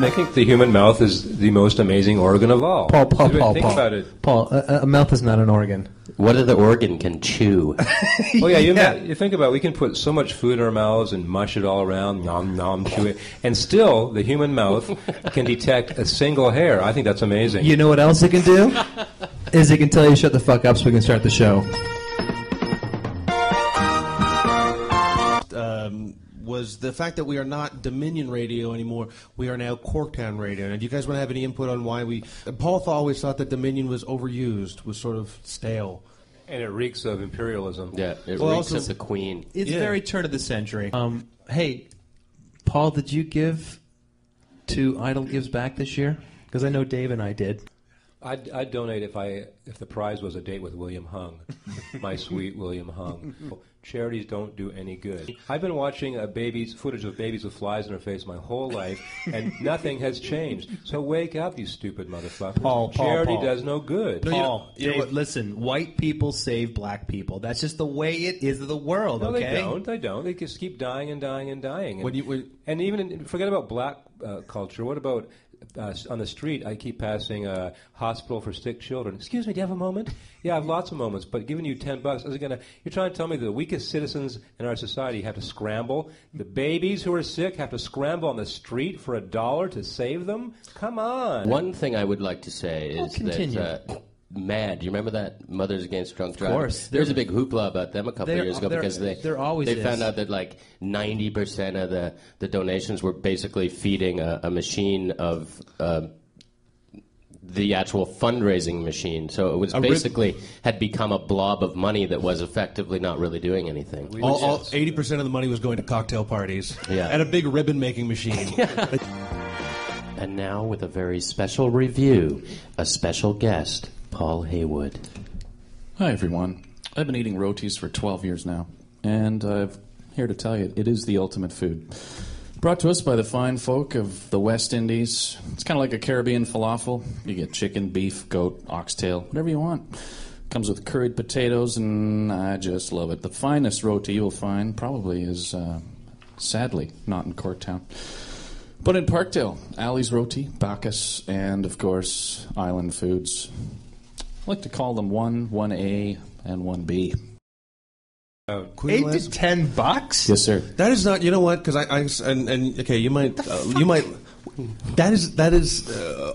I think the human mouth is the most amazing organ of all. Paul, Think about it. Paul, a mouth is not an organ. What other organ can chew? Oh yeah, you think about it, we can put so much food in our mouths and mush it all around, nom nom, chew it, and still the human mouth can detect a single hair. I think that's amazing. You know what else it can do? Is it can tell you to shut the fuck up so we can start the show. Was the fact that we are not Dominion Radio anymore, we are now Corktown Radio. And do you guys want to have any input on why we... Paul always thought that Dominion was overused, was sort of stale. And it reeks of imperialism. Yeah, it reeks of the Queen. It's very turn of the century. Hey, Paul, did you give to Idle Gives Back this year? Because I know Dave and I did. I'd donate if the prize was a date with William Hung, my sweet William Hung. Charities don't do any good. I've been watching footage of babies with flies in their face my whole life, and nothing has changed. So wake up, you stupid motherfuckers. Charity does no good. Paul, Dave, listen, white people save black people. That's just the way it is of the world, no, okay? They don't. They just keep dying and dying and dying. And even forget about black culture. What about... on the street, I keep passing a hospital for sick children. Excuse me, do you have a moment? Yeah, I have lots of moments, but giving you $10 isn't going to... You're trying to tell me the weakest citizens in our society have to scramble? The babies who are sick have to scramble on the street for $1 to save them? Come on. One thing I would like to say is that... MAD, do you remember that? Mothers Against Drunk Driving? Of course. There's a big hoopla about them a couple of years ago because they found out that like 90% of the donations were basically feeding a machine of the actual fundraising machine. So it was basically had become a blob of money that was effectively not really doing anything. 80% of the money was going to cocktail parties and a big ribbon-making machine. And now with a very special review, a special guest, Paul Haywood. Hi, everyone. I've been eating rotis for 12 years now, and I'm here to tell you it is the ultimate food. Brought to us by the fine folk of the West Indies. It's kind of like a Caribbean falafel. You get chicken, beef, goat, oxtail, whatever you want. Comes with curried potatoes, and I just love it. The finest roti you'll find probably is, sadly, not in Corktown. But in Parkdale, Ali's Roti, Bacchus, and, of course, Island Foods. I like to call them 1A, and 1B. $8 to $10? Yes, sir. That is not... You know what? Because okay, you might... That is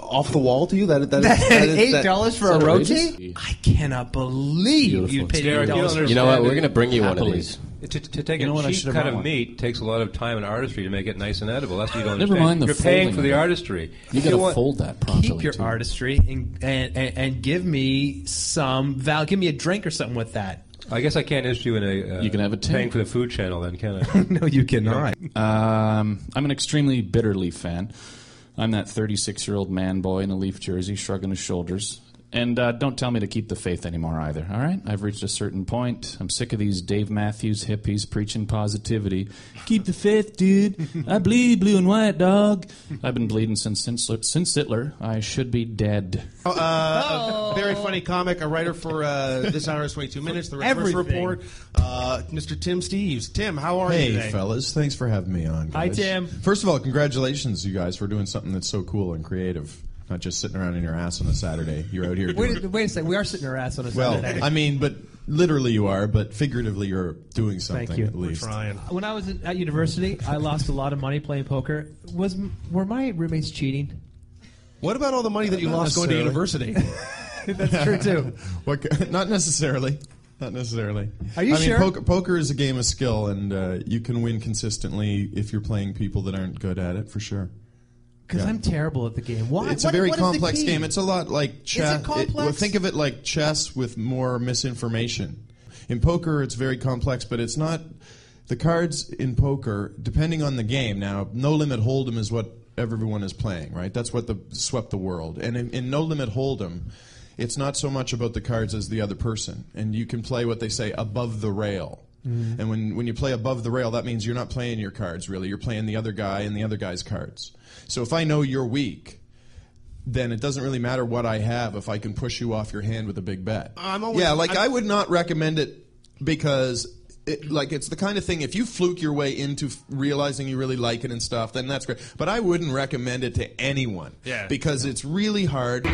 off the wall to you? That is $8 for a roti? Outrageous. I cannot believe you paid $8. You know what? We're going to bring you one of these. To take a cheap cut of meat takes a lot of time and artistry to make it nice and edible. That's what you don't Never understand. mind the You're paying for the folding. artistry. You got to fold that properly. Keep your too. artistry and give me some give me a drink or something with that. I guess I can't issue in a... You can have a tip. Paying for the food channel then, can I? No, you cannot. I'm an extremely bitter Leaf fan. I'm that 36-year-old man boy in a Leaf jersey shrugging his shoulders. And don't tell me to keep the faith anymore either, all right? I've reached a certain point. I'm sick of these Dave Matthews hippies preaching positivity. Keep the faith, dude. I bleed blue and white, dog. I've been bleeding since Hitler. I should be dead. A very funny comic, a writer for This Hour is 22 Minutes, The Reverse Report, Mr. Tim Steeves. Tim, how are you today? Hey, fellas. Thanks for having me on, guys. Hi, Tim. First of all, congratulations, you guys, for doing something that's so cool and creative. Not just sitting around in your ass on a Saturday. You're out here doing... Wait a second. We are sitting our ass on a Saturday. Well, I mean, but literally you are, but figuratively you're doing something. Thank you. At least. We're trying. When I was at university, I lost a lot of money playing poker. Were my roommates cheating? What about all the money that you lost going to university? That's true, too. Not necessarily. Not necessarily. Are you sure? Poker is a game of skill, and you can win consistently if you're playing people that aren't good at it, for sure. Because I'm terrible at the game. Why? It's a very complex game. It's a lot like chess. Is it complex? Think of it like chess with more misinformation. In poker, it's very complex, but it's not. The cards in poker, depending on the game. Now, No Limit Hold'em is what everyone is playing, right? That's what swept the world. And in No Limit Hold'em, it's not so much about the cards as the other person. And you can play what they say above the rail. Mm-hmm. And when you play above the rail, that means you're not playing your cards, really. You're playing the other guy and the other guy's cards. So if I know you're weak, then it doesn't really matter what I have if I can push you off your hand with a big bet. I would not recommend it because it's the kind of thing, if you fluke your way into realizing you really like it and stuff, then that's great. But I wouldn't recommend it to anyone. Yeah. Because it's really hard.